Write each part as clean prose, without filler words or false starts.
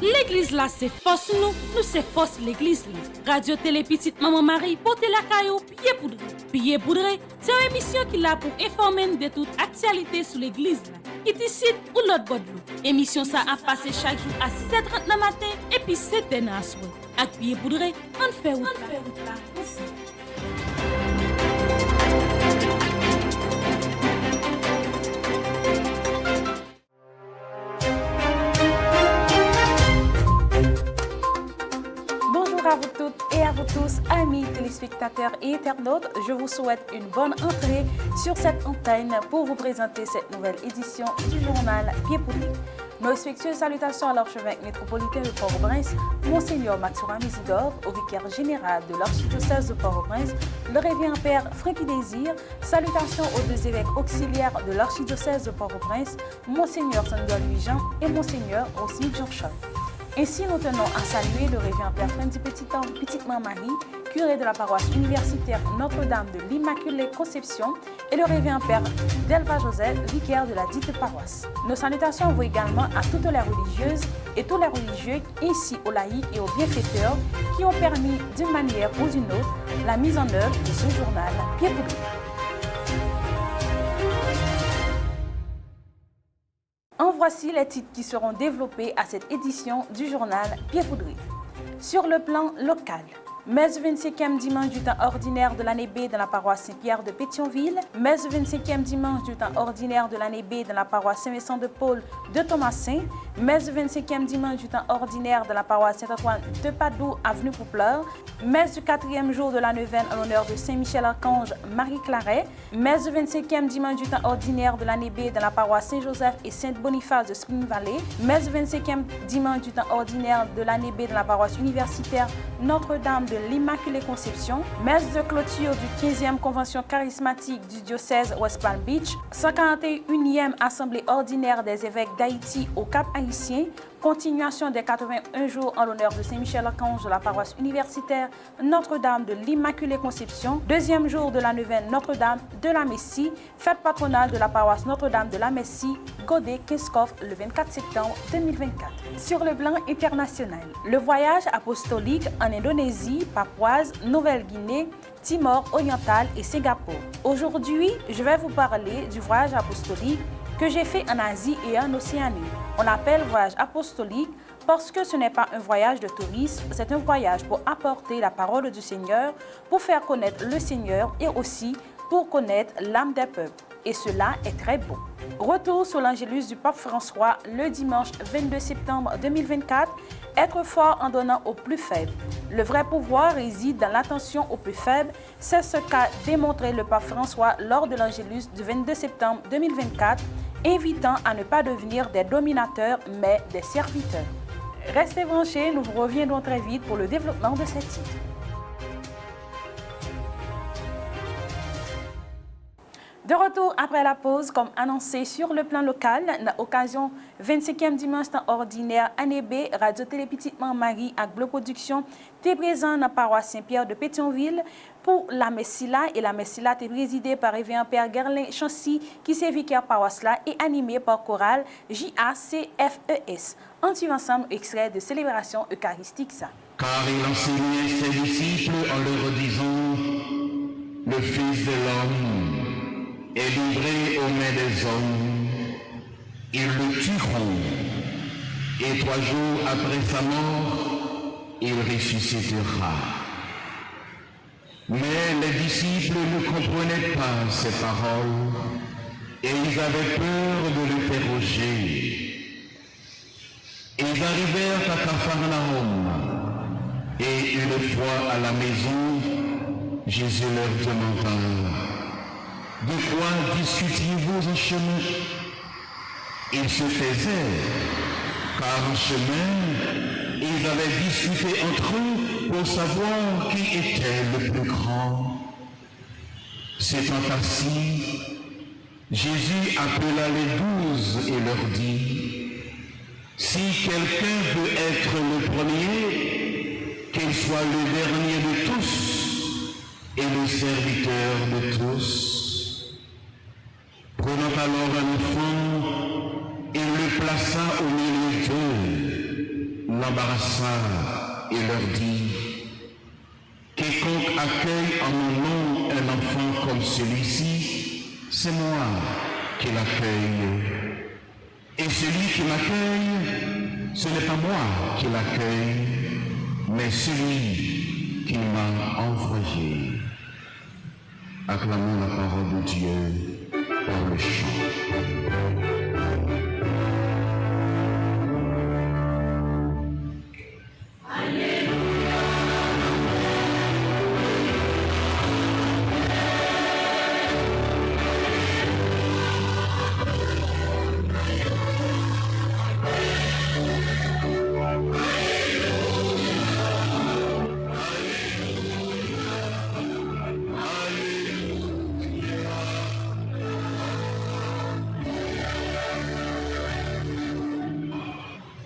L'église là, c'est force nous c'est force l'église là. Radio Télé Petite Maman Marie, portez la caillou, pied poudré. Pied poudré, c'est une émission qui l'a pour informer de toute actualité sur l'église là. Qui décide ou l'autre bord de l'eau. Émission ça a passé chaque jour à 6h30 le matin et puis 7h à soir. Avec pied poudré, on fait route là. Bonjour à vous toutes et à vous tous, amis téléspectateurs et internautes. Je vous souhaite une bonne entrée sur cette antenne pour vous présenter cette nouvelle édition du journal Pied Poudré. Nos respectueuses salutations à l'archevêque métropolitain de Port-au-Prince, Monseigneur Mathurin Isidore, au vicaire général de l'archidiocèse de Port-au-Prince, le révérend Père Francky Désir. Salutations aux deux évêques auxiliaires de l'archidiocèse de Port-au-Prince, Monseigneur Samuel Louis-Jean et Monseigneur Osni Jean-Charles. Ainsi, nous tenons à saluer le révérend Père Francky Petite-Maman Marie, curé de la paroisse universitaire Notre-Dame de l'Immaculée Conception, et le révérend Père Delva Joseph, vicaire de la dite paroisse. Nos salutations vont également à toutes les religieuses et tous les religieux, ainsi aux laïcs et aux bienfaiteurs qui ont permis d'une manière ou d'une autre la mise en œuvre de ce journal Pied Poudré. En voici les titres qui seront développés à cette édition du journal Pied Poudré. Sur le plan local, messe 25e dimanche du temps ordinaire de l'année B dans la paroisse Saint-Pierre de Pétionville, messe 25e dimanche du temps ordinaire de l'année B dans la paroisse Saint-Vincent de Paul de Thomasin, messe 25e dimanche du temps ordinaire de la paroisse Saint-Antoine de Padoue, avenue Poupleur, messe du 4e jour de la neuvaine en l'honneur de Saint-Michel-Archange Marie-Claret, messe du 25e dimanche du temps ordinaire de l'année B dans la paroisse Saint-Joseph et Sainte-Boniface de Spring Valley, messe du 25e dimanche du temps ordinaire de l'année B dans la paroisse universitaire Notre-Dame de l'Immaculée Conception, messe de clôture du 15e convention charismatique du diocèse West Palm Beach, 141e assemblée ordinaire des évêques d'Haïti au Cap Haïtien, continuation des 81 jours en l'honneur de Saint-Michel-Archange de la paroisse universitaire Notre-Dame de l'Immaculée Conception, deuxième jour de la neuvaine Notre-Dame de la Messie, fête patronale de la paroisse Notre-Dame de la Messie, Godet, Kinskov, le 24 septembre 2024. Sur le plan international, le voyage apostolique en Indonésie, Papouasie, Nouvelle-Guinée, Timor oriental et Singapour. Aujourd'hui, je vais vous parler du voyage apostolique que j'ai fait en Asie et en Océanie. On l'appelle voyage apostolique parce que ce n'est pas un voyage de tourisme, c'est un voyage pour apporter la parole du Seigneur, pour faire connaître le Seigneur et aussi pour connaître l'âme des peuples. Et cela est très beau. Retour sur l'Angélus du pape François le dimanche 22 septembre 2024. Être fort en donnant aux plus faibles. Le vrai pouvoir réside dans l'attention aux plus faibles. C'est ce qu'a démontré le pape François lors de l'Angélus du 22 septembre 2024, invitant à ne pas devenir des dominateurs, mais des serviteurs. Restez branchés, nous vous reviendrons très vite pour le développement de cette titre. De retour après la pause, comme annoncé sur le plan local, à l'occasion 25e dimanche temps ordinaire année B, Radio Télé Petite-Maman Marie avec Bleu Production est présent dans la paroisse Saint-Pierre de Pétionville pour la Messila. Et la Messila est présidée par révérend Père Gerlin Chancy, qui est vicaire paroisse là et animée par chorale JACFES. On suit ensemble extrait de célébration eucharistique ça. Car il enseignait ses disciples en leur disant, le Fils de l'homme est livré aux mains des hommes, ils le tueront, et 3 jours après sa mort, il ressuscitera. Mais les disciples ne comprenaient pas ces paroles, et ils avaient peur de l'interroger. Ils arrivèrent à Capharnaüm, et une fois à la maison, Jésus leur demanda, de quoi discutiez-vous en chemin? Ils se taisaient, car en chemin, ils avaient discuté entre eux pour savoir qui était le plus grand. S'étant assis, Jésus appela les 12 et leur dit, si quelqu'un veut être le premier, qu'il soit le dernier de tous et le serviteur de tous. Prenant alors un enfant, il le plaça au milieu d'eux, l'embarrassa et leur dit, quiconque accueille en mon nom un enfant comme celui-ci, c'est moi qui l'accueille. Et celui qui m'accueille, ce n'est pas moi qui l'accueille, mais celui qui m'a envoyé. Acclamons la parole de Dieu par le chant.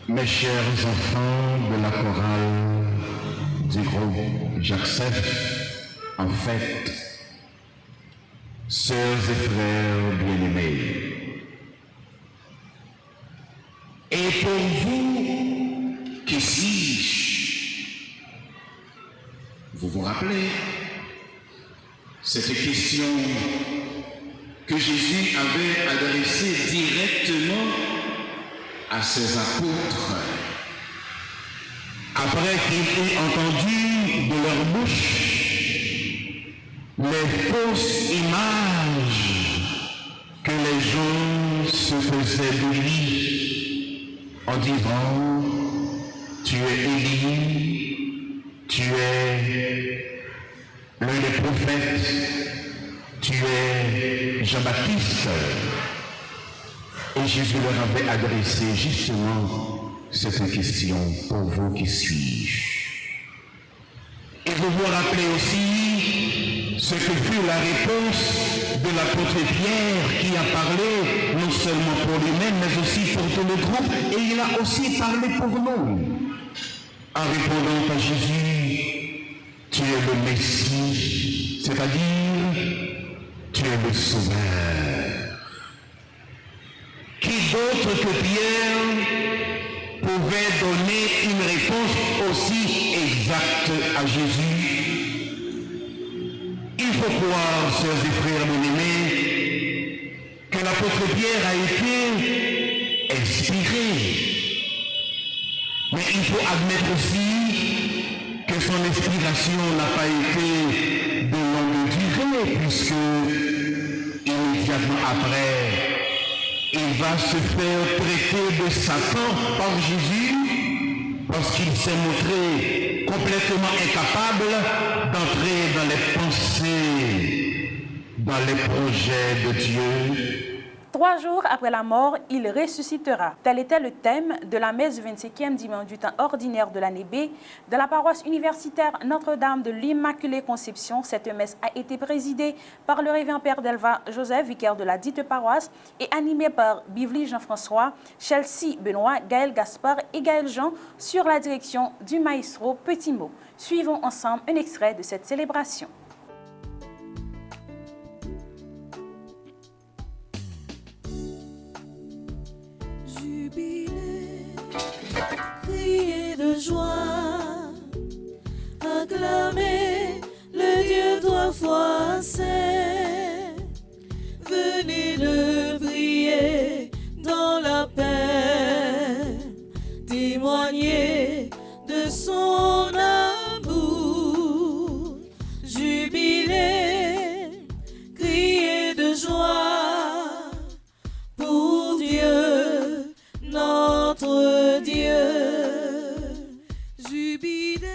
Mes chers enfants de la chorale du groupe Jacques, en fait, sœurs et frères bien-aimés, et pour vous, qui suis-je? Vous vous rappelez cette question que Jésus avait adressée directement à ses apôtres, après qu'il ait entendu de leur bouche les fausses images que les gens se faisaient de lui en disant, tu es Élie, tu es l'un des prophètes, tu es Jean-Baptiste. Et Jésus leur avait adressé justement cette question, pour vous, qui suis-je? Et vous vous rappelez aussi ce que fut la réponse de l'apôtre Pierre, qui a parlé non seulement pour lui-même, mais aussi pour tout le groupe, et il a aussi parlé pour nous, en répondant à Jésus, tu es le Messie, c'est-à-dire tu es le Sauveur. Qui d'autre que Pierre pouvait donner une réponse aussi exacte à Jésus? Il faut croire, sœurs et frères bien-aimés, que l'apôtre Pierre a été inspiré. Mais il faut admettre aussi que son inspiration n'a pas été de longue durée, puisque immédiatement après, il va se faire traiter de Satan par Jésus parce qu'il s'est montré complètement incapable d'entrer dans les pensées, dans les projets de Dieu. 3 jours après la mort, il ressuscitera. Tel était le thème de la messe du 25e dimanche du temps ordinaire de l'année B de la paroisse universitaire Notre-Dame de l'Immaculée Conception. Cette messe a été présidée par le révérend Père Delva Joseph, vicaire de la dite paroisse, et animée par Bivli Jean-François, Chelsea Benoît, Gaël Gaspard et Gaël Jean sur la direction du maestro Petit Mot. Suivons ensemble un extrait de cette célébration. Crier de joie, acclamer le Dieu 3 fois saint. Venez le prier dans la paix, témoigner de son amour, jubiler, crier de joie pour Dieu, notre Dieu, jubiler,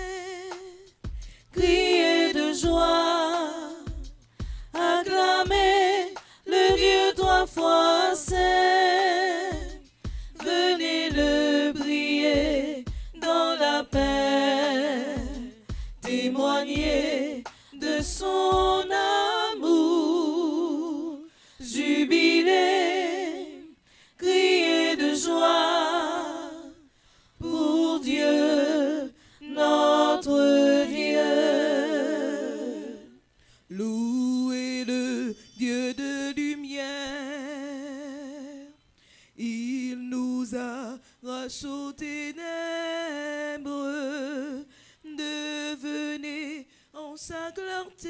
crier de joie, nous arrache aux ténèbres, devenez en sa clarté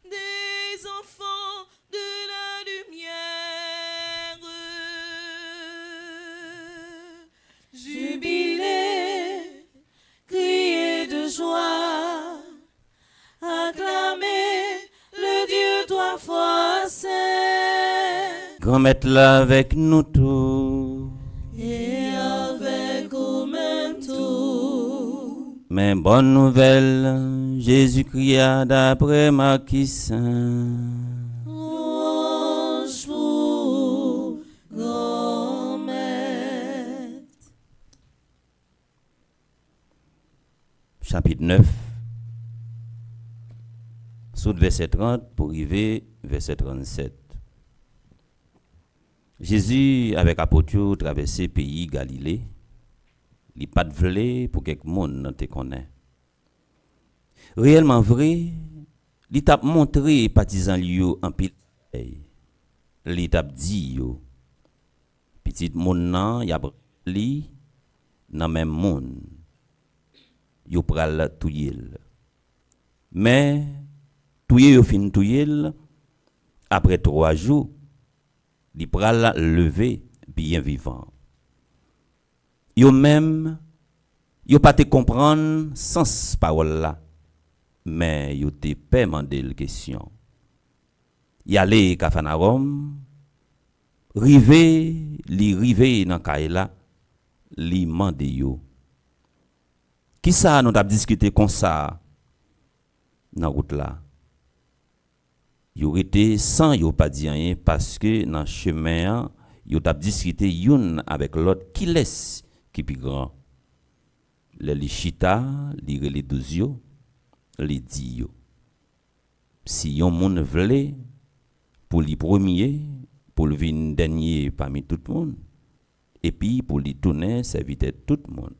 des enfants de la lumière. Jubilez, criez de joie, acclamez le Dieu trois fois saint. Grand Maître là avec nous tous. Et avec au même tour. Mais bonne nouvelle, Jésus-Christ a d'après Maquis Saint. Louange pour grand maître. Chapitre 9. Sous verset 30 pour arriver verset 37. Jésus avec apôtre traversé pays Galilée. Il pas de vle pour quelque monde te connaît. Réellement vrai, il t'a montré partisan liyo en pile. Il t'a dit yo petit monde nan y a li dans même monde. Yo pral touyel. Mais touye yo fin touyel après 3 jours, il pral lever bien vivant. Yo même yo pas te comprendre sens parole là, mais yo te demandé la question. Y aller Capharnaüm, rive dans Kaila, li mande yo. Qui ça nous t'a discuté comme ça dans route là? Yo été sans yo pas dit rien parce que dans chemin yo t'a discuté youn avec l'autre qui laisse qui plus grand. Le li chita, li rele 12 yo, li di yo. Si yon moun vle pour li premier, pour le vin dernier parmi tout le monde, et puis pour li tourner serviteur tout le monde.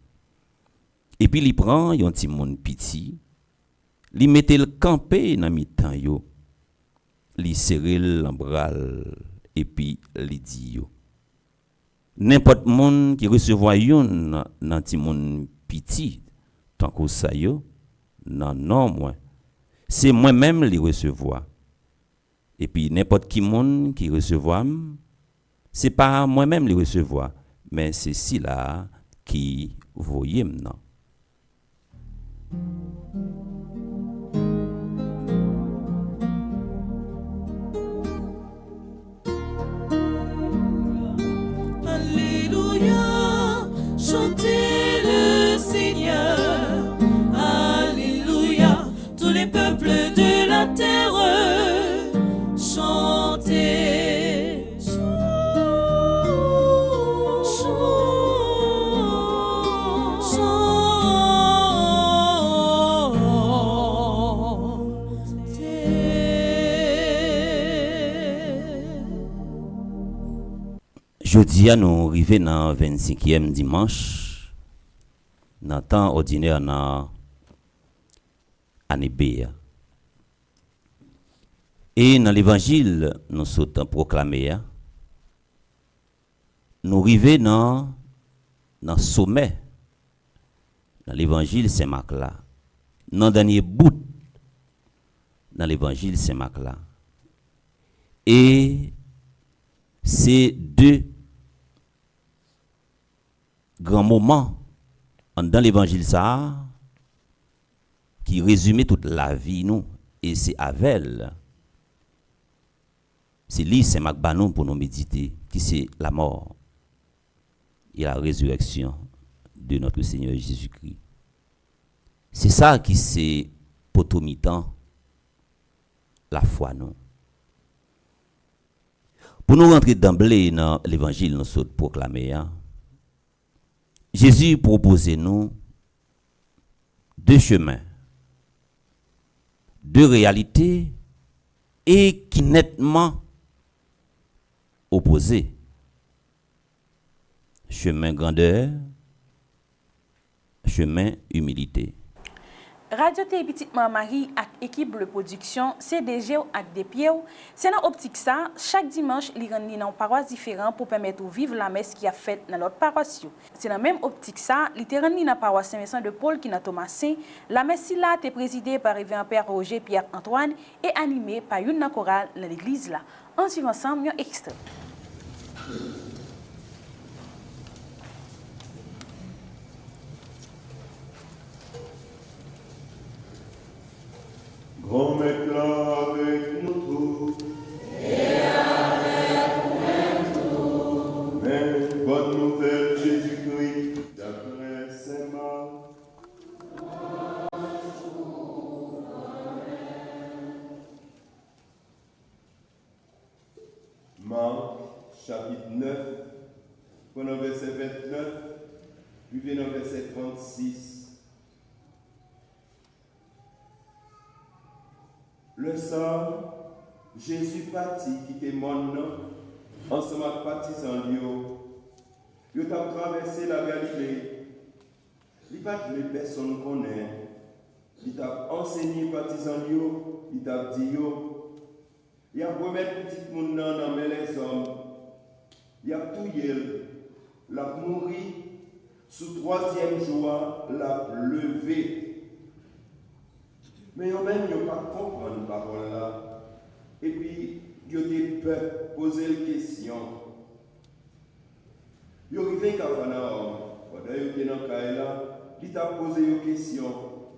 Et puis li prend yon ti moun piti, li mette le campé dans mi-temps yo, li serre l'embral et puis li di yo. N'importe monde qui recevoir yon nan ti moun piti, tant que ça yo, non moi. C'est moi-même li recevoir. Et puis n'importe qui monde qui recevoir, c'est pas moi-même li recevoir, mais c'est si là qui voyait maintenant. Alléluia, chantez le Seigneur. Alléluia, tous les peuples de la terre, chantez. Jeudi, nous arrivons dans le 25e dimanche, dans le temps ordinaire dans l'année B. Et dans l'évangile, nous sommes proclamés, nous arrivons dans le sommet, dans l'évangile Saint-Marc là, dans le dernier bout, dans l'évangile Saint-Marc là. Et c'est deux grands moments dans l'évangile ça qui résume toute la vie nous, et c'est avec c'est lui Saint Marc Banon pour nous méditer qui c'est la mort et la résurrection de notre Seigneur Jésus-Christ. C'est ça qui c'est potomitan la foi non. Pour nous rentrer d'emblée dans l'évangile nous sommes proclamés, Jésus propose nous deux chemins, deux réalités et qui nettement opposés. Chemin grandeur, chemin humilité. Radio Télé Petit Marie ak équipe de production CDG ak Depieux, c'est dans optique ça, chaque dimanche, li rend dans paroisse différent pour permettre de vivre la messe qui a faite dans notre paroisse. C'est dans même optique ça, li te rend dans paroisse Saint-Vincent de Paul qui dans Thomasin, la messe là était présidée par révérend Père Roger Pierre Antoine et animée par une chorale dans l'église là. On suit ensemble un extrait. Grand maître avec nous tous, et avec nous. Mais bonne nouvelle Jésus-Christ, d'après Saint Marc. Marc, chapitre 9, pendant verset 29, puis dans verset 36. Le soir, Jésus partit quitter mon nom, ensemble avec partisans il a traversé la Galilée. Il n'a pas de personne connaît. Il a enseigné partisans il a dit il a remis petit monde dans les hommes. Il a tué, il a mouru, sous 3e jour, il a levé. Mais ils même ils n'ont pas compris la parole là. Et puis, ils ont peur poser des questions. Ils sont arrivés à Capharnaüm. Pendant qu'ils étaient dans le cas là, ils ont posé une question.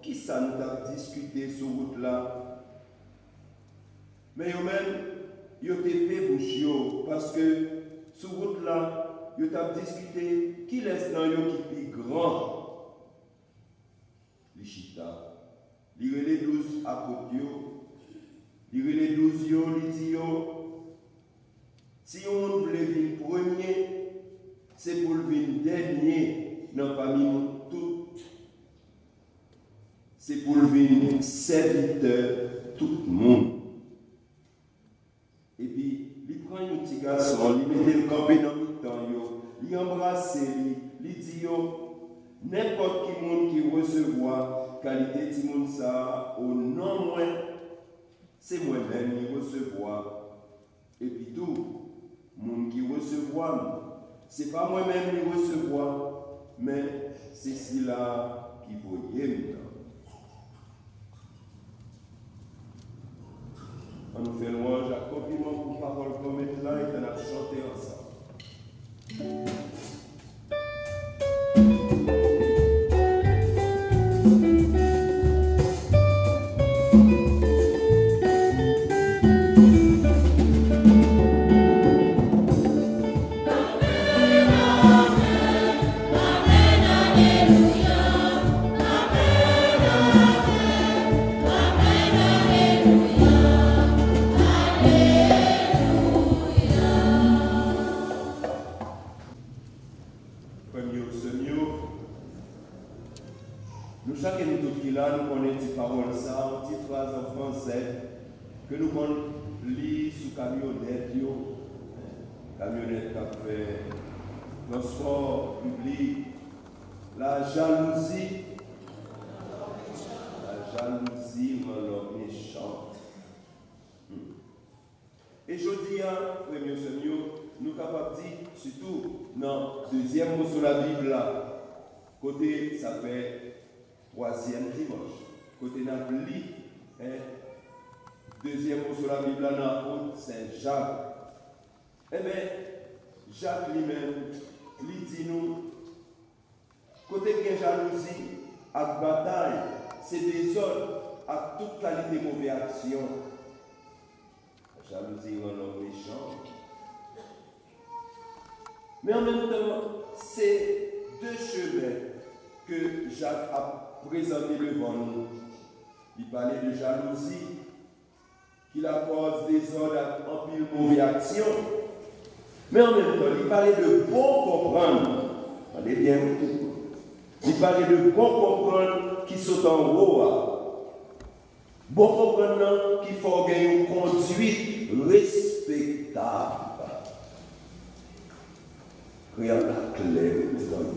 Qui ça nous a discuté sur la route là? Mais ils même, ils ont été bouchés parce que sur la route là, ils ont discuté qui laisse dans eux qui est plus grand. Les chita. Lire les 12 apôtres, lire les 12 il dit si on veut venir premier, c'est pour venir dernier dans parmi nous tous. C'est pour venir serviteur tout le monde. Et puis, il prend un petit garçon, il met le campé dans le temps, il embrasse, il dit n'importe qui monde qui recevra qualité de monde ça au non moins c'est moi-même qui recevoir et puis tout monde qui recevoir c'est pas moi-même qui recevoir mais c'est cela qui voyait on nous fait louange à compliment pour parole comme là et on a chanté ensemble. Nous, chacun de nous qui là, nous connaissons des paroles, ça, une petite phrase en français, que nous lisons sous camionnette, camionnette qui a fait transport public, la jalousie rend l'homme méchant. Et je dis, premier Seigneur, nous sommes capables de dire, surtout dans le deuxième mot sur la Bible, là, côté, ça fait 3e dimanche. Côté Napoli, deuxième mot sur la Bible, dans l'apôtre Saint-Jacques. Eh bien, Jacques lui-même, lui dit nous, côté qui est jalousie, à bataille, c'est des ordres à toute qualité de mauvaise action. La jalousie rend l'homme méchant. Mais en même temps, c'est deux chemins que Jacques a présenté devant nous. Il parlait de jalousie, qu'il apporte des ordres en pile mauvaise action. Mais en même temps, il parlait de bon comprendre. Allez bien, il parlait de bon comprendre qui sont en haut. Bon comprendre qu'il faut gagner une conduite respectable. Créole la claire,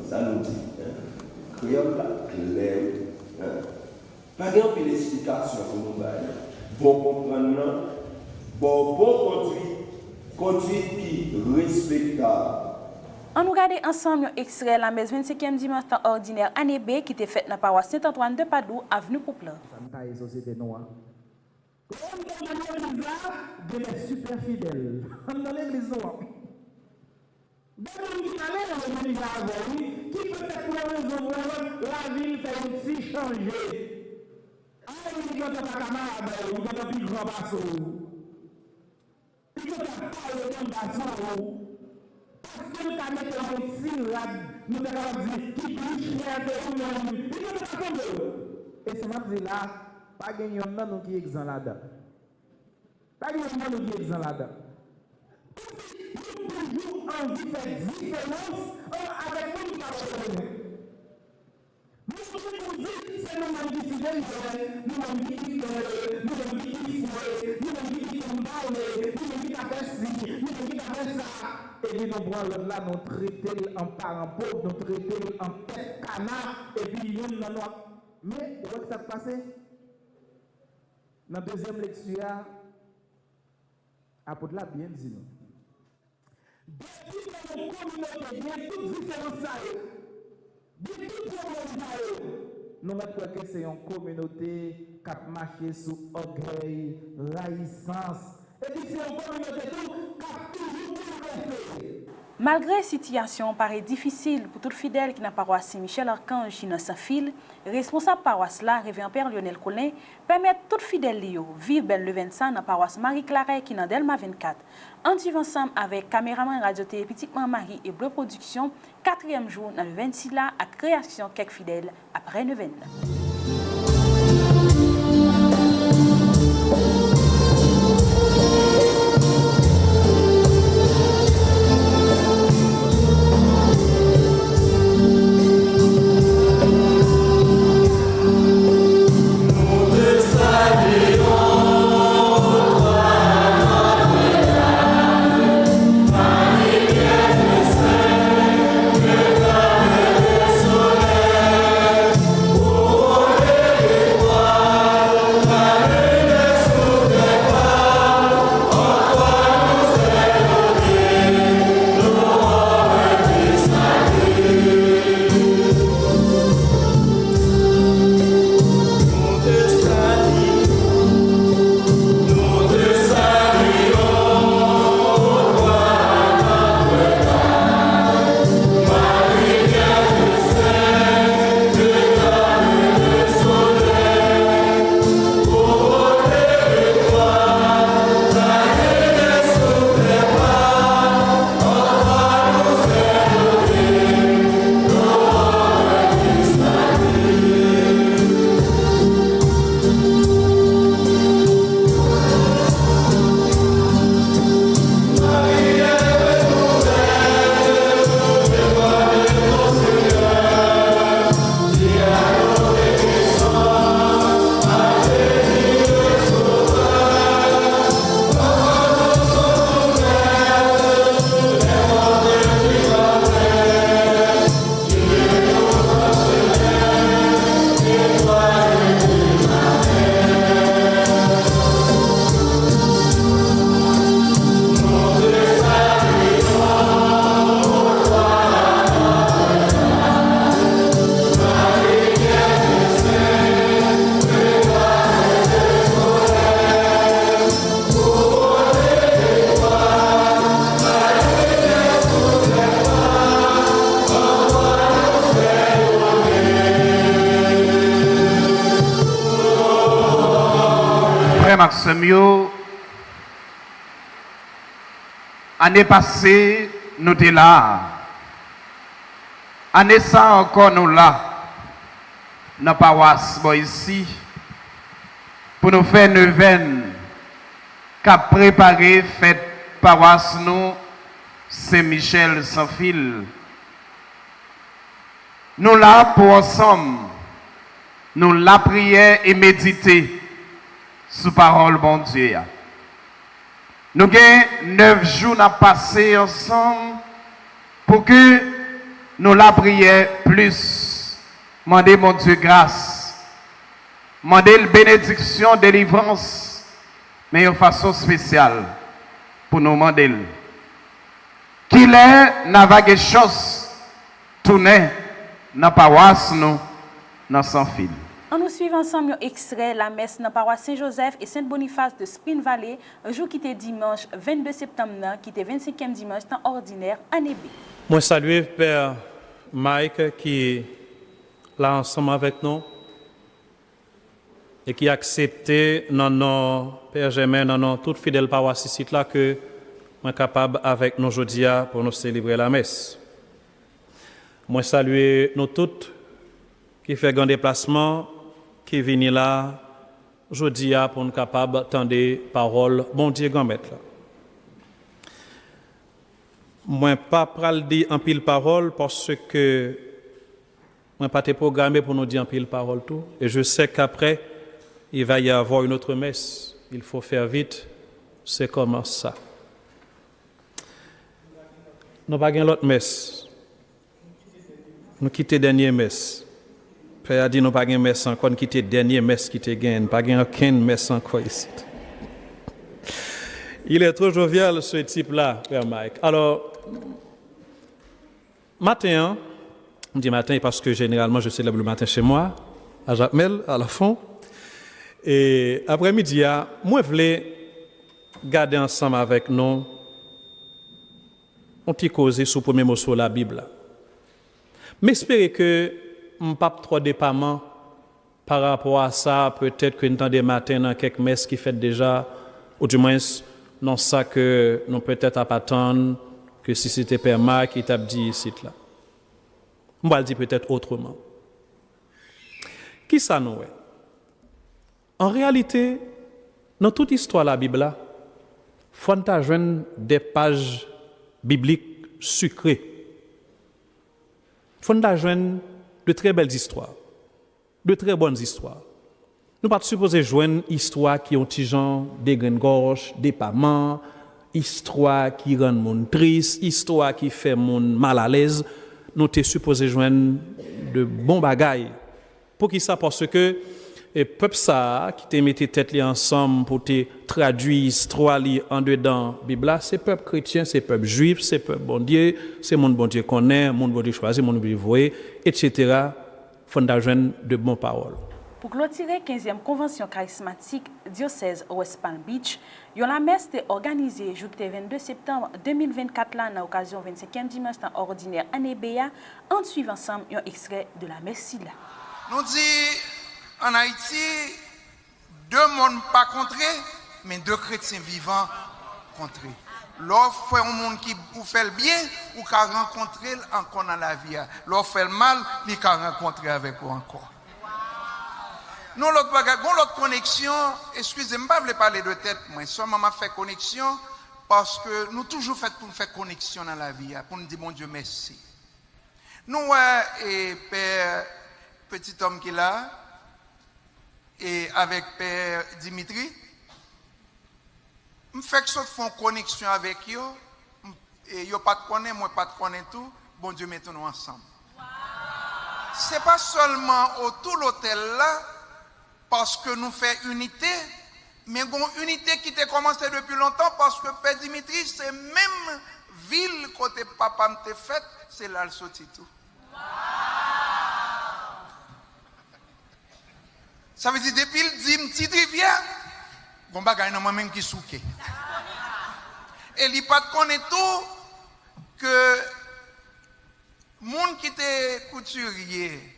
ça nous dit. Créole la claire. Pas de l'explication pour nous bailler. Bon comprendre, bon conduite qui respectable. On nous regarde ensemble un extrait la messe 25e dimanche temps ordinaire année B qui était faite dans la paroisse Saint-Antoine de Padoue, avenue Pouplan. Société noire. De les super fidèles. Dans l'église noire. Qui peut-être pour raison la ville fait aussi changer. Ah, il y a pas camarade, il y a plus grand bateau. Il y a pas le grand bateau. Parce que nous avons mis un signe là, nous avons dit qui touche de nous-mêmes. Il y a pas comme et c'est moi qui là, pas gagner un nous qui est exempt là-dedans. Pas gagner un nous qui est exempt là-dedans. Nous toujours envie de faire différence avec nous qui parlons. Nous dire c'est nous-mêmes qui fidèles, nous-mêmes qui nous-mêmes qui fouet, nous-mêmes qui combattent, nous-mêmes qui apprécient, nous-mêmes qui apprécient ça. Et puis nous prenons là, nous traitons en parent pauvre, nous traitons en tête canard, et puis nous dans notre. Mais vous voyez ce qui s'est passé? Dans la deuxième lecture, apôtre l'a bien dit. Depuis que nous communauté, il y a toutes différences. Depuis que nous mettons que c'est une communauté qui a marché sous orgueil, raïssance. Et puis c'est une communauté qui a toujours fait. Malgré la situation paraît difficile pour tout fidèle qui n'a pas paroisse Saint-Michel-Archange qui n'a sans fil, responsable paroisse là, révérend Père Lionel Collin, permet tout fidèle vivre belle le 25 dans la paroisse Marie-Claret qui dans Delma 24. En vivant ensemble avec caméraman radio-télé Petite Marie et Bleu Production, 4e jour dans le 26 là à création quelques fidèles après 9 ans. Maxime, année passée, nous étions là. Année ça encore, nous là. Dans la paroisse ici. Pour nous faire neuvaine. Qu'a préparé fête paroisse nous, Saint-Michel sans fil. Nous là pour ensemble. Nous la prière et méditer. Sous parole, bon Dieu. Nous avons 9 jours à passer ensemble pour que nous la prière plus. Demandez mon Dieu grâce. Mandez la bénédiction, délivrance, mais de façon spéciale pour nous demander. Qu'il est n'a pas quelque chose tourner dans la paroisse nous dans sans fil. On nous suit ensemble un extrait la messe dans la paroisse Saint-Joseph et Sainte-Boniface de Spring Valley, un jour qui était dimanche 22 septembre, qui était 25e dimanche temps ordinaire année B. Moi salue Père Mike qui est là ensemble avec nous et qui a accepté dans nos Père Germain, dans nos toutes fidèles paroisses ici là que nous sommes capables avec nous aujourd'hui pour nous célébrer la messe. Moi salue nous toutes qui fait un déplacement, qui viennent là aujourd'hui pour nous capables d'entendre paroles bon Dieu grand maître. Moi pas pral dire en pile parole parce que moi pas été programmé pour nous dire en pile parole tout et je sais qu'après il va y avoir une autre messe. Il faut faire vite. C'est comment ça. Nous pas l'autre messe. Nous quitter dernière messe. Père a dit nous pas gain messe encore, nous quitter dernière messe qui te gagne, pas gain aucune messe encore ici. Il est trop jovial ce type là, Père Mike. Alors matin, on dit matin parce que généralement je célèbre le matin chez moi à Jacmel à la fond. Et après-midi, moi je voulais garder ensemble avec nous on t'y causer sur le premier mot sur la Bible. Mais j'espère que je ne pas trop dépendant par rapport à ça. Peut-être que nous avons des matins dans quelques messes qui fait déjà, ou du moins, non ça que nous peut-être à pas attendre que si c'était Père Marc qui t'a dit ici là. On va le dire peut-être autrement. Qui ça nous est? En réalité, dans toute histoire de la Bible, il faut joindre des pages bibliques sucrées. Il faut joindre de très belles histoires, de très bonnes histoires. Nous ne pas supposer joindre histoires qui ont des gens, des graines gorges, des paments, histoires qui rendent monde triste, histoires qui fait monde mal à l'aise. Nous sommes supposés joindre de bons bagailles. Pour qui ça? Parce que le peuple ça qui te mettait tête ensemble pour te traduire l'histoire en dedans Bible, c'est peuple chrétien, c'est peuple juif, c'est peuple bon Dieu, c'est mon bon Dieu connaît, mon bon Dieu choisi, mon bon Dieu voué, etc. Faut joindre de bonnes paroles. Pour clôturer 15e convention charismatique diocèse West Palm Beach, la messe est organisée jeudi 22 septembre 2024 là, dans l'occasion 25e dimanche temps ordinaire année BA, en suivant ensemble un extrait de la messe là. Nous dit en Haïti, deux mondes pas contrés, mais deux chrétiens vivants contrés. L'offre fait un monde qui vous fait le bien ou qui rencontré encore dans la vie. L'offre fait le mal, il qui rencontré avec vous encore. Nous, l'autre connexion, excusez-moi, je ne voulais pas parler de tête, moi, seulement m'a fait connexion parce que nous toujours fait pour faire connexion dans la vie, pour nous dire bon Dieu merci. Nous, et Père, petit homme qui est là, et avec Père Dimitri, je fais que ça font connexion avec eux, et yo pas de connaître, moi pas de connaître tout, bon Dieu mettons nous ensemble. C'est pas seulement autour de l'hôtel là, parce que nous faisons unité, mais une unité qui a commencé depuis longtemps, parce que Père Dimitri, c'est même ville côté papa m'a fait, c'est là le sorti tout. Ça veut dire depuis le dim petite rivière, bon bagay nan moi-même qui souke. Et li pas connaît tout que moun qui était couturier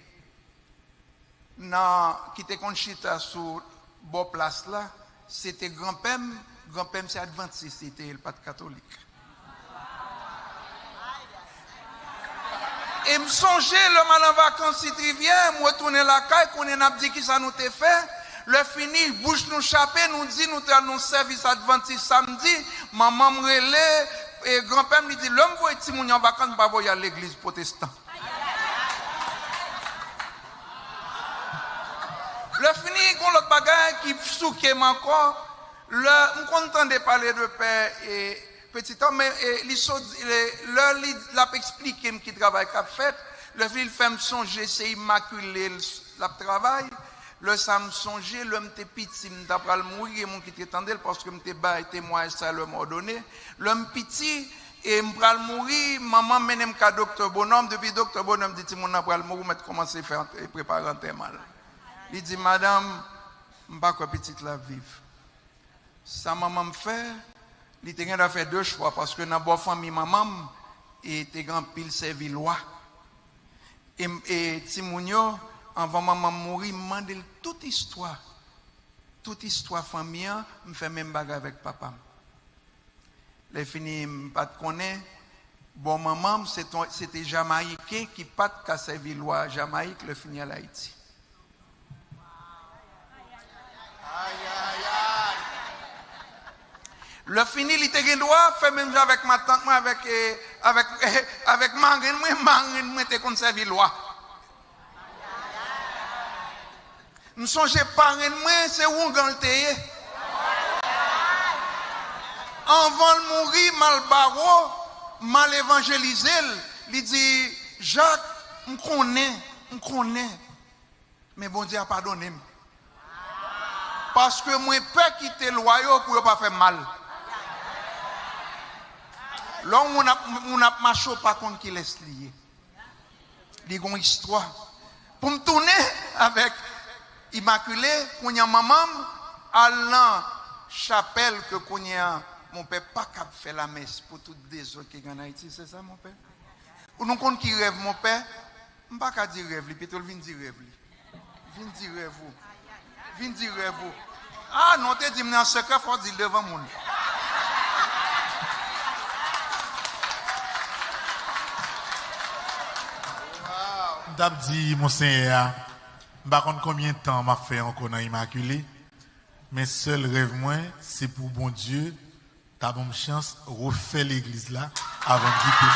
qui était conchita sur bon place là, c'était grand-père c'est adventiste, c'était pas catholique. Et me songer le mal en vacances cette rivière, moi retourner la caille, qu'on n'a dit qui ça nous t'a fait. Le fini, bouche nous chapé, nous dit nous avons service adventiste samedi, maman me relève et grand-père me dit l'homme voit petit moun en vacances pas voyer à l'église protestante. Le fini, qu'on l'autre bagaille qui souke encore, le content de parler de Père et petit homme, mais il a expliqué qui travaille qu'a fait. Le fil fait me songer, c'est immaculé le travail. Le ça me songeait, l'homme était petit, m't'a pral mourir, et mon qui t'étendait parce que m'était bas témoin ça le m'a donné. L'homme petit et m'pral mourir, maman mène qu'à docteur Bonhomme, depuis docteur Bonhomme dit mon pral mourir, m'a commencé à faire préparer un mal. Il dit madame, m'pas quoi petite la vivre. Ça maman me fait, il était à faire deux choix parce que dans bonne famille maman était grand pile servi loi. Et Timounio avant maman mourir, m'a demandé toute histoire famille, me fait même bagarre avec papa. Les fini pas de connaître. Bon maman c'était Jamaïcain qui pas de servi loi Jamaïque le fini à Haïti. Le fini, il était droit, fait même avec ma tante, moi, avec marraine, moi, t'es conservé loi. Nous songeons parraine, moi, c'est où on gagne. Avant de mourir, mal barreau, mal évangélisé, il dit, Jacques, on connaît. Mais bon Dieu a pardonné. Parce que moi, je peux quitter le royaume pour ne pas faire mal. Là, on a marché par contre qui laisse lier. Il y a une histoire. Pour me tourner avec Immaculée, qu'on y a maman, à la chapelle que qu'on y a, mon père pas capable de faire la messe pour toutes les autres qui sont en Haïti, c'est ça mon père? Ou nous compte qui rêve mon père, je ne peux pas dire rêve, plutôt vient dire rêve. Vient dire rêve. Vient dire rêve. Ah non, tu dis, mais en secret, il faut dire devant mon. D'ab dit, Monseigneur, je ne sais pas combien de temps m'a fait encore dans Immaculée, mais seul rêve moi, c'est pour bon Dieu, t'as bonne chance, refaire l'église là avant de quitter.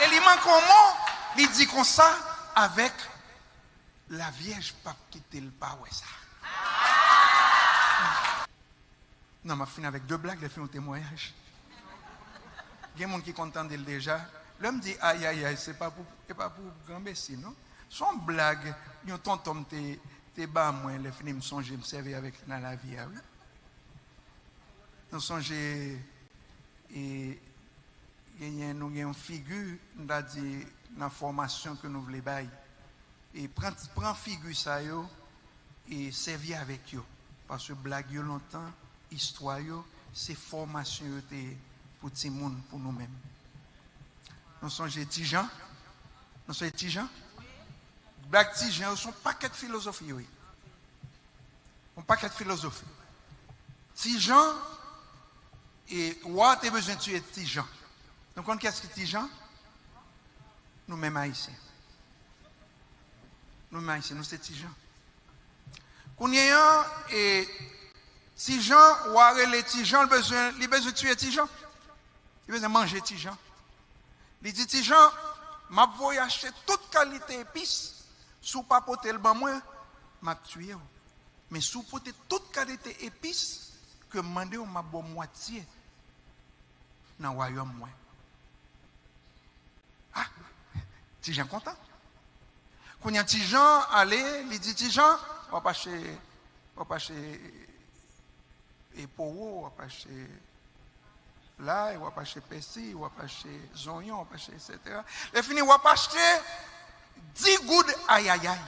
Et il manque comment? Il dit comme ça, avec la Vierge, pas quitter le pas, ouais ça. Non, je fini avec deux blagues, je fais un témoignage. Il y a des gens qui sont contents déjà. L'homme dit aïe aïe aïe, c'est pas pour grand messie, non? Son blague, yon tonton t'es bas moi, les fini me songer me servir avec dans la vie, oui. Nous songer et nous une figure, nous a dit dans la formation que nous voulons bailler. Et prend figure ça yo et servir avec yo parce que blague yo longtemps, histoire yo, c'est formation yo pour tout le monde, pour nous-mêmes. Nous sommes petits gens. Nous sommes petits gens. Black petits gens, ils sont paquet de philosophie. Oui. Un paquet de philosophie. Petits gens, et ouais, tu as besoin de tuer petits gens. Donc, qu'est-ce que petits gens? Nous-mêmes haïtiens. Nous-mêmes haïtiens, nous sommes petits gens. Quand il y a et petits gens, ou les petits gens, ils ont besoin de tuer petits gens. Il veut manger petit gens. Il dit petit gens, m'a voyé acheter toute qualité épices, sous pas porter le ban moi, m'a tué. Mais sous porter toute qualité épices que mandé m'a bon moitié dans le royaume moi. Ah, petit gens content. Quand il y a petit gens aller, il dit petit gens, on va pas acheter et pour on va pas acheter là, il va pas acheter persil, il va pas acheter oignons, il va pas acheter, etc. Et fini, il va pas acheter 10 gouttes aïe aïe aïe.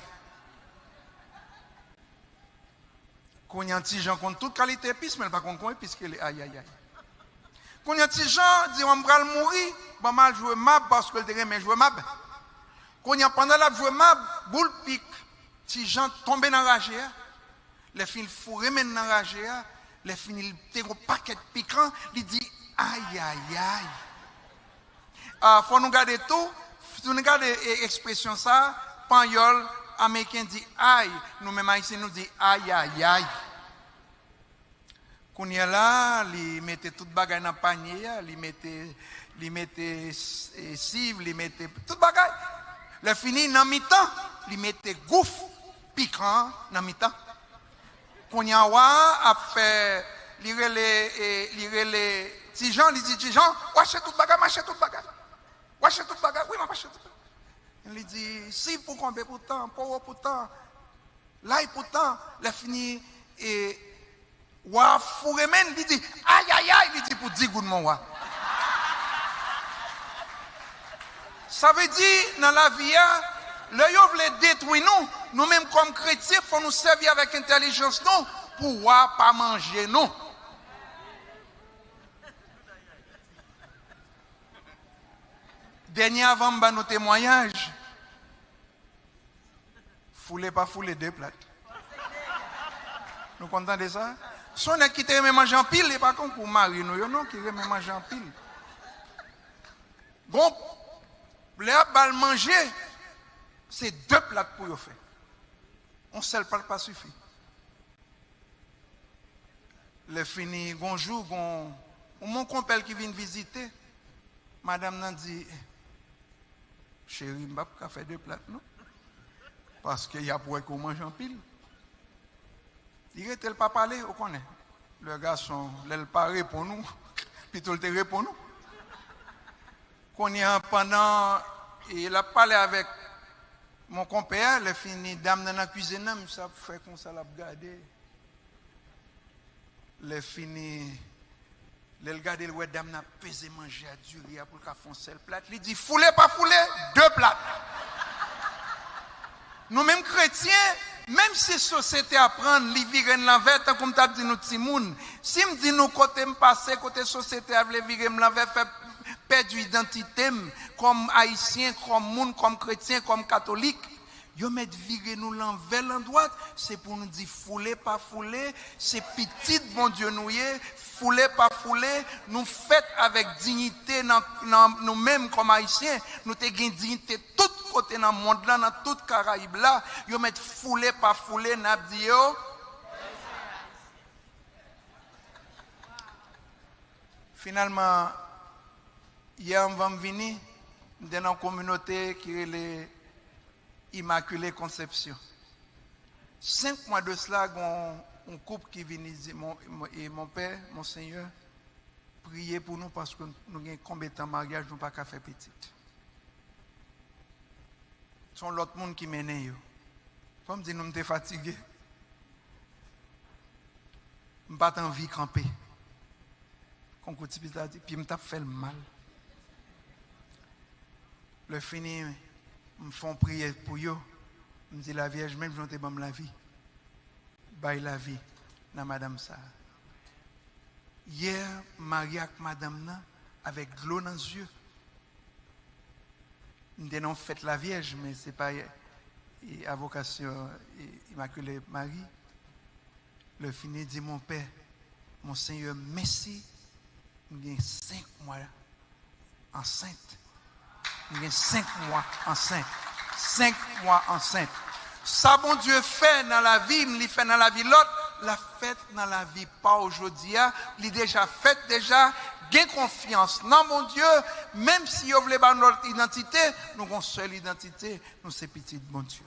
Quand il y a un petit gens qui ont toute qualité épice, mais il pas qu'on épice que les aïe aïe aïe. Quand il y a un petit gens qui on va mourir, pas mal jouer mab parce que le terrain mais jouer mab. Quand il y a pendant la jouer mab, boule pique, petit gens tombent dans la rage, les fins fourrés dans la rage, les fins il un paquet piquant, il dit aïe, aïe, aïe. Faut nous garder tout. Faut nous garder l'expression ça. Panyol, américain dit aïe. Nous-mêmes haïtiens nous dit aïe, aïe, aïe. Quand il y a là, il mettait toute bagaille dans le panier. Il mettait cible, il mettait toute bagaille. Le fini dans mi-temps, il mettait gouffre piquant dans mi-temps. Quand il y a fait lire les petits gens, il dit petits gens, achète toute bagarre, achète toute bagarre. acheté tout bagage. Oui, m'a acheté tout. Il dit, si pour combien pourtant, pour pourtant, là et pourtant, la fini et wa fourremen, il dit, aïe aïe aïe, il dit pour 10 gouttes mon wa. Ça veut dire, dans la vie, le yo vle détruire nous, nous-mêmes comme chrétiens, il faut nous servir avec intelligence, nous, pour pas manger, nous. Dernier avant nos témoignages, foulez pas foulez 2 plates. Nous contents de ça? Si on a quitté même manger en pile, et pas comme pour marier nous, non, qui remet manger en pile. Bon, les bal manger, c'est 2 plates pour y faire. On seul plat pas suffit. Le fini, bonjour, mon compère qui vient visiter, madame n'a dit, chérie, je ne vais pas faire 2 plates, non? Parce qu'il y a pour qu'on mange en pile. Il était pas parler, on connaît. Le garçon, il pas répond nous, puis tout le temps répond nous. Qu'on y a pendant, il a parlé avec mon compère, il fini, dame dans la cuisine, ça fait comme ça, l'a regardé. Il fini, il regarde le dame n'a pesé manger à du riz pour qu'elle fasse seul plat. Il dit, foulez pas foulez, 2 plates. Nous-mêmes chrétiens, même si la société apprend, les virer l'envers, comme tu as dit nous, Timoun, si me dit nous, côté me passer, côté société, a voulu virer l'envers, faire perdre l'identité, comme haïtien, comme monde, comme chrétien, comme catholique, yo met virer nous l'envers, l'endroit, c'est pour nous dire foulez pas foulez, c'est petit, bon Dieu nous y est, foulez pas foulez, nous faites avec dignité nous-mêmes comme haïtiens, nous te gain dignité tout côté dans le monde là, dans toute Caraïbe là, yo met foulez pas foulez, n'a dit yo. Finalement, hier on va venir dans une communauté qui est les Immaculée Conception. 5 mois de cela, un couple qui vient dire, mon père, mon Seigneur, priez pour nous parce que nous avons combien de temps de mariage, nous n'avons pas faire petit. Ce sont l'autre monde qui mène. Comme dit, nous sommes fatigués. Nous n'avons pas envie de camper. Comme puis nous avons fait le mal. Le fini, me font prier pour eux. Me dit la Vierge, même je te donne la vie. Baille la vie dans madame ça. Hier, marié avec madame na, avec de l'eau dans les yeux. Nous avons fait la Vierge, mais ce n'est pas à vocation Immaculée Marie. Le fini dit mon père, mon Seigneur, merci. Nous avons 5 mois enceinte. Il y a 5 mois enceinte. 5 mois enceinte. Ça, bon Dieu fait dans la vie, il fait dans la vie l'autre, la fête dans la vie, pas aujourd'hui. Il est déjà fait, déjà. Gain confiance. Non, mon Dieu, même si vous voulez pas notre identité, nous avons une seule identité, nous sommes petits, bon Dieu.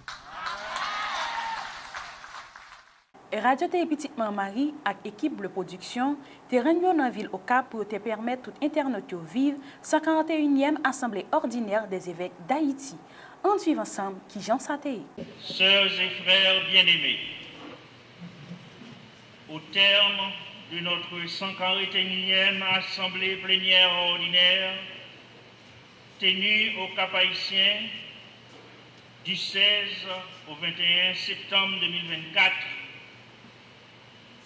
Radio Télé Petite Marie avec équipe de production te rendu dans la ville au Cap pour te permettre tout internaute de vivre 141e Assemblée ordinaire des évêques d'Haïti. On suit ensemble qui Jean Saté. Sœurs et frères bien-aimés, au terme de notre 141e Assemblée plénière ordinaire tenue au Cap Haïtien du 16 au 21 septembre 2024,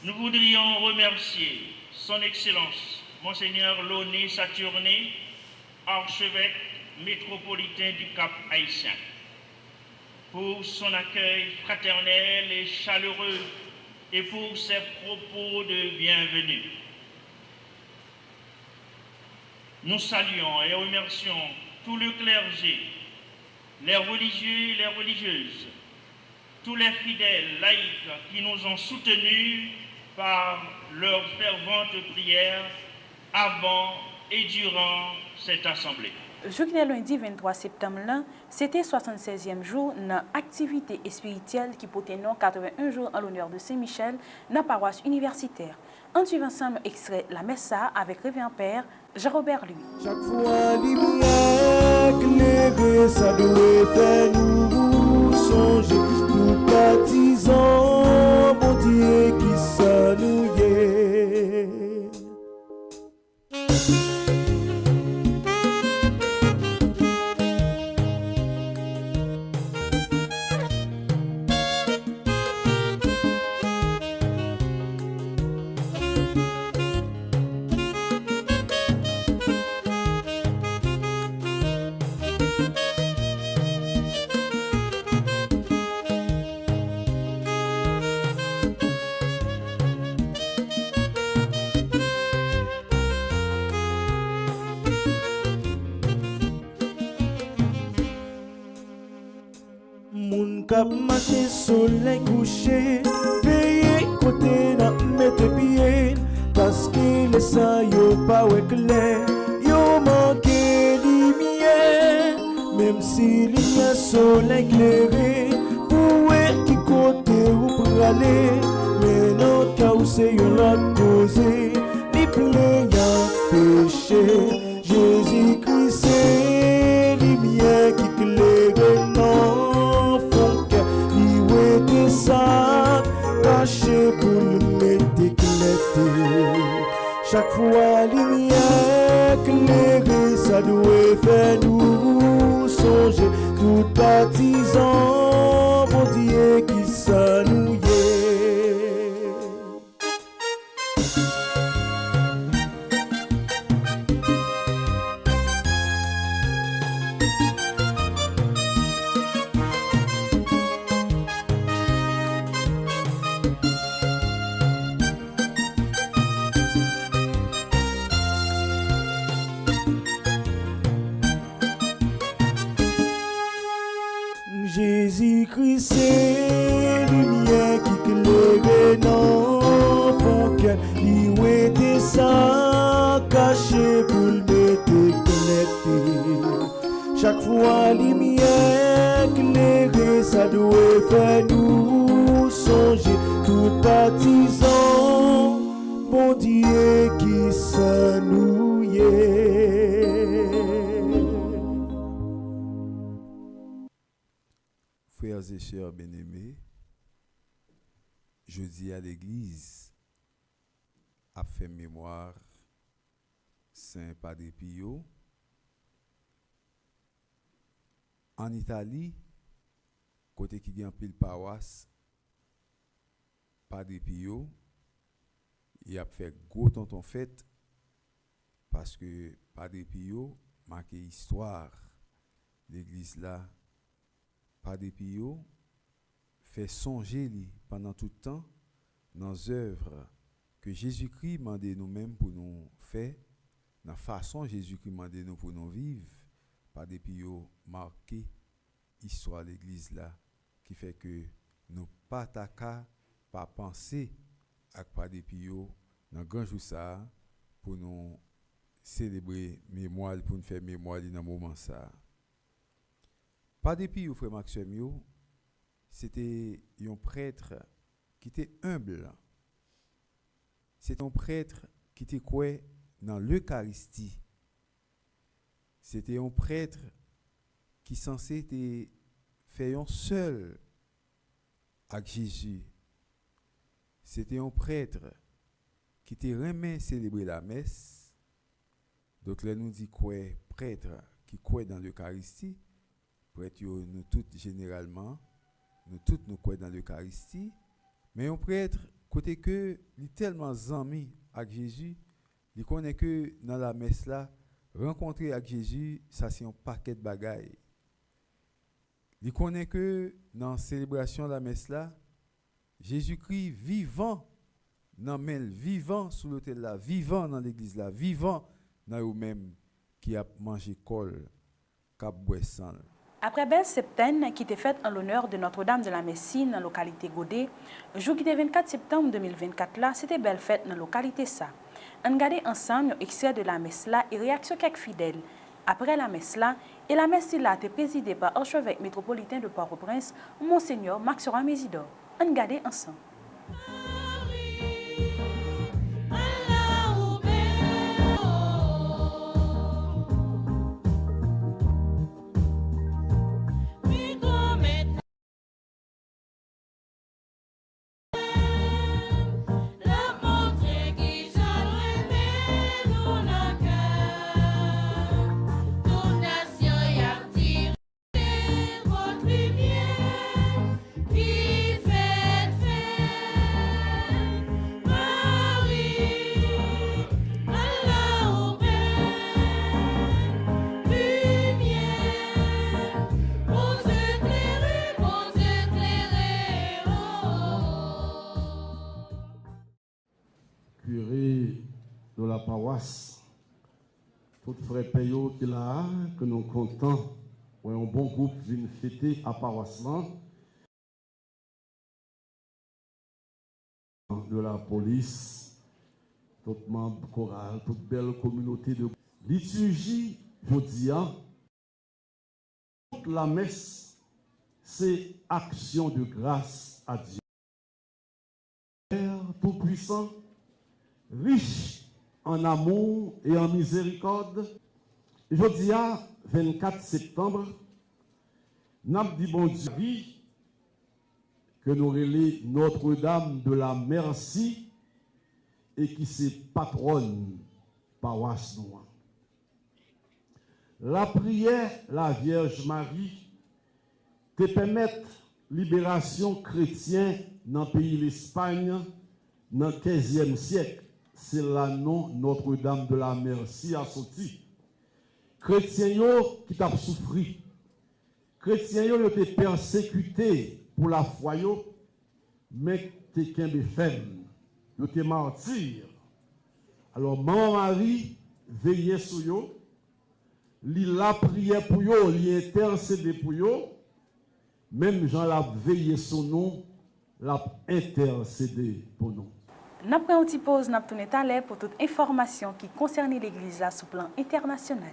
nous voudrions remercier Son Excellence, Monseigneur Launay Saturné, archevêque métropolitain du Cap Haïtien, pour son accueil fraternel et chaleureux et pour ses propos de bienvenue. Nous saluons et remercions tout le clergé, les religieux et les religieuses, tous les fidèles laïcs qui nous ont soutenus par leurs ferventes prières avant et durant cette assemblée. Journée lundi 23 septembre, c'était 76e jour dans l'activité spirituelle qui portait 81 jours en l'honneur de Saint-Michel dans la paroisse universitaire. On suit ensemble extrait La Messa avec Révérend Père Jean-Robert Louis. Chaque fois, lumière éclairée, ça doit faire nous songer. Tout partisan, bon Dieu, qui ça nous y est. Cap marché soleil couché, veillez côté n'a mettre pied, parce que les ça yo pas clair, yo manqué lumière, même si lumière soleil éclairé, pour qui côté ou pour aller, mais non cas où c'est yon l'autre causé, ni plein y'a péché, Jésus-Christ c'est lumière qui éclaire non. Ça caché pour le mettre éclaté. Chaque fois lumière éclairée, ça doit faire nous songer. Tout partisan, bon Dieu qui ça nous y Jésus-Christ, c'est lumière qui éclaire non font qu'elle y était ça caché pour le mettre éclaté. Chaque fois lumière éclairée, ça doit faire nous songer. Tout partisan, bon Dieu qui ça nous y est. Frères et sœurs bien-aimés, jeudi à l'église a fait mémoire Saint Padre Pio. En Italie, côté qui gagne pile paroisse, Padre Pio, il a fait gros tonton fête parce que Padre Pio marqué histoire l'église là. Padre Pio fait songer pendant tout le temps dans les œuvres que Jésus-Christ m'a demandé nous-mêmes pour nous faire, dans la façon Jésus-Christ m'a demandé nous pour nous vivre. Padre Pio marqué l'histoire de l'église là, qui fait que nous pas pas penser à Padre Pio dans grand jour ça pour nous célébrer mémoire, pour nous faire mémoire dans le moment ça. Padre Pio, frère Maxime, c'était un prêtre qui était humble. C'est un prêtre qui était quoi dans l'Eucharistie. C'était un prêtre qui censé était faire un seul avec Jésus. C'était un prêtre qui était remis célébrer la messe. Donc là nous dit quoi prêtre qui croit dans l'Eucharistie. Prêtre nous toutes généralement nous toutes nous croyons dans l'Eucharistie, mais un prêtre côté que il est tellement ami avec Jésus, il connaît que dans la messe là rencontrer avec Jésus ça c'est un paquet de bagailles. Il connaît que dans la célébration de la messe là Jésus-Christ vivant dans mêle vivant sous l'autel là, vivant dans l'église là, vivant dans eux-mêmes qui a mangé col cap bois sang. Après belle septaine qui était faite en l'honneur de Notre-Dame de la Messine dans la localité Godet, le jour qui était 24 septembre 2024 là, c'était belle fête dans la localité ça. On regardait ensemble l'extrait de la messe là et réaction quelques fidèles. Après la messe là, et la messe là était présidée par l'archevêque métropolitain de Port-au-Prince, Monseigneur Max Mésidor. On regardait ensemble. de la paroisse, tout frère Payot qui là, que nous comptons, ou un bon groupe vient fêter à paroisse de la police, tout membre choral, toute belle communauté de liturgie, je dis, toute la messe, c'est action de grâce à Dieu. Père Tout-Puissant, riche en amour et en miséricorde, jeudi 24 septembre, nous avons dit bon Dieu que nous relais Notre-Dame de la Merci et qui c'est patronne paroisse noire. La prière, la Vierge Marie, te permet libération chrétienne dans le pays l'Espagne dans le 15e siècle. C'est là non Notre-Dame de la Merci a sorti. Chrétiens qui t'a souffert, chrétiens qui été persécutés pour la foi, mais t'es qu'un faible, ils t'es martyr. Alors, Maman Marie, veillez sur eux, la prière pour eux, l'intercéder pour eux, même Jean l'a veillé sur nous, l'a intercédé pour nous. Nous prenons une petite pause, nous tournons à l'air pour toute information qui concerne l'Église là sur le plan international.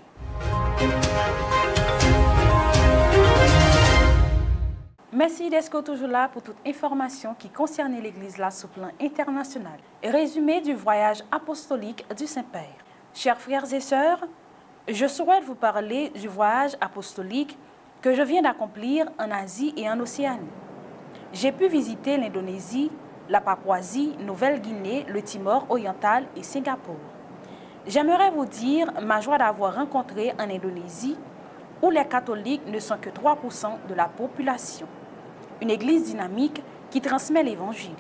Merci d'être toujours là pour toute information qui concerne l'Église là sur le plan international. Résumé du voyage apostolique du Saint-Père. Chers frères et sœurs, je souhaite vous parler du voyage apostolique que je viens d'accomplir en Asie et en Océanie. J'ai pu visiter l'Indonésie, la Papouasie, Nouvelle-Guinée, le Timor oriental et Singapour. J'aimerais vous dire ma joie d'avoir rencontré en Indonésie, où les catholiques ne sont que 3% de la population. Une église dynamique qui transmet l'évangile.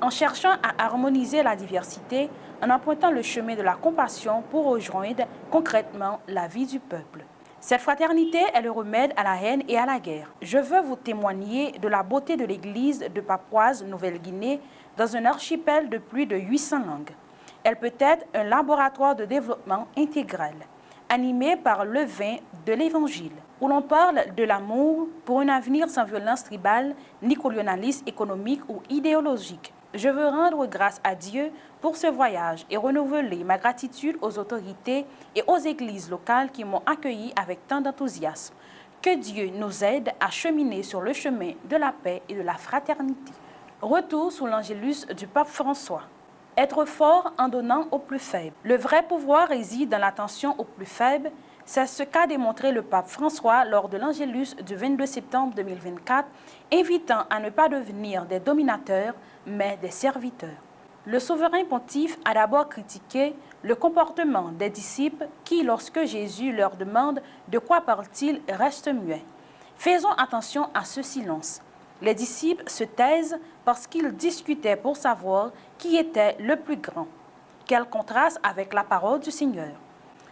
En cherchant à harmoniser la diversité, en empruntant le chemin de la compassion pour rejoindre concrètement la vie du peuple. Cette fraternité est le remède à la haine et à la guerre. Je veux vous témoigner de la beauté de l'église de Papouasie-Nouvelle-Guinée dans un archipel de plus de 800 langues. Elle peut être un laboratoire de développement intégral, animé par le vin de l'Évangile, où l'on parle de l'amour pour un avenir sans violence tribale, ni colonialiste économique ou idéologique. Je veux rendre grâce à Dieu pour ce voyage et renouveler ma gratitude aux autorités et aux églises locales qui m'ont accueilli avec tant d'enthousiasme. Que Dieu nous aide à cheminer sur le chemin de la paix et de la fraternité. Retour sous l'angélus du pape François. Être fort en donnant aux plus faibles. Le vrai pouvoir réside dans l'attention aux plus faibles. C'est ce qu'a démontré le pape François lors de l'angélus du 22 septembre 2024, invitant à ne pas devenir des dominateurs, mais des serviteurs. Le souverain pontife a d'abord critiqué le comportement des disciples qui, lorsque Jésus leur demande de quoi parle-t-il, restent muets. Faisons attention à ce silence. Les disciples se taisent parce qu'ils discutaient pour savoir qui était le plus grand. Quel contraste avec la parole du Seigneur.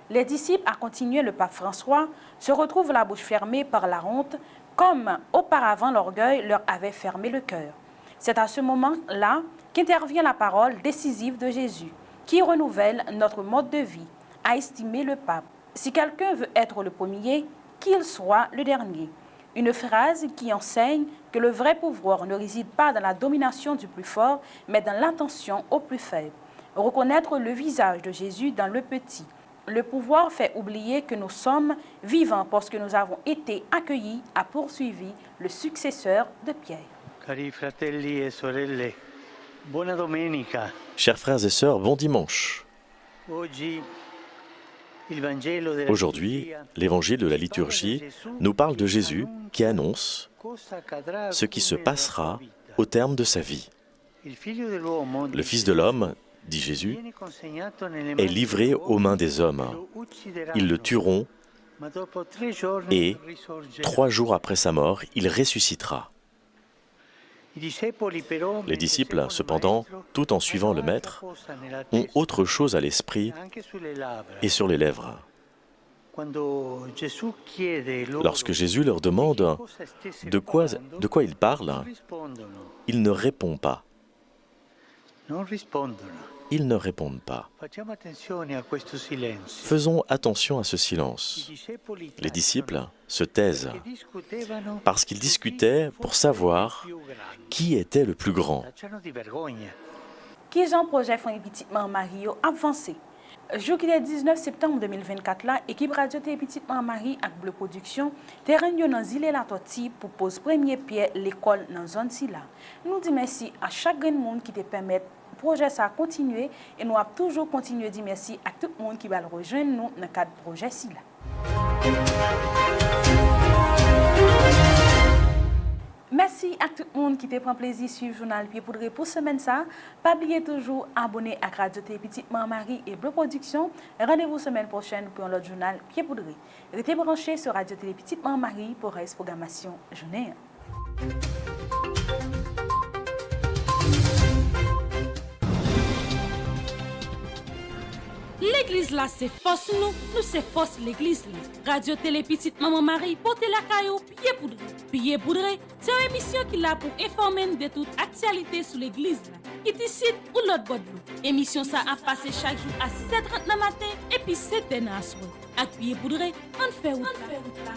Les disciples, a continué le pape François, se retrouvent la bouche fermée par la honte, comme auparavant l'orgueil leur avait fermé le cœur. C'est à ce moment-là qu'intervient la parole décisive de Jésus, qui renouvelle notre mode de vie, a estimé le pape. Si quelqu'un veut être le premier, qu'il soit le dernier. Une phrase qui enseigne que le vrai pouvoir ne réside pas dans la domination du plus fort, mais dans l'attention au plus faible. Reconnaître le visage de Jésus dans le petit. Le pouvoir fait oublier que nous sommes vivants parce que nous avons été accueillis, a poursuivi le successeur de Pierre. Cari fratelli e sorelle, buona domenica. Chers frères et sœurs, bon dimanche. Aujourd'hui, l'évangile de la liturgie nous parle de Jésus qui annonce ce qui se passera au terme de sa vie. Le Fils de l'homme, dit Jésus, est livré aux mains des hommes. Ils le tueront et 3 jours après sa mort, il ressuscitera. Les disciples, cependant, tout en suivant le Maître, ont autre chose à l'esprit et sur les lèvres. Lorsque Jésus leur demande de quoi ils parlent, ils ne répondent pas. ils ne répondent pas. Faisons attention à ce silence. Les disciples se taisent parce qu'ils discutaient pour savoir qui était le plus grand. Qui Jean projet font petitement Mario avancé. Jour qui est 19 septembre 2024 là, équipe Radio Télé Petitement Marie avec Bleu Production terrain dans Zile la Tortue pour pose premier pierre l'école dans zone si là. Nous disons merci à chaque monde qui te permet projet ça continuer et nous avons toujours continuer dire merci à tout le monde qui va le rejoindre nous dans le cadre projet si là. Merci à tout le monde qui te prend plaisir de suivre le journal Pied Poudré pour semaine ça. Pas oublier toujours abonner à Radio Télé Petitement Marie et Bleu Production. Rendez-vous semaine prochaine pour l'autre journal Pied Poudré. Restez branchés sur Radio Télé Petitement Marie pour la programmation journée. L'église là, c'est force nous c'est force l'église là. Radio Télé Petite Maman Marie, porte la caillou, pied poudré. Pied poudré, c'est une émission qui là pour informer de toute actualité sur l'église là. Qui décide ou l'autre bord de émission ça a passé chaque jour à 6h30 le matin et puis 7h à soir. Avec pied poudré, on fait route là.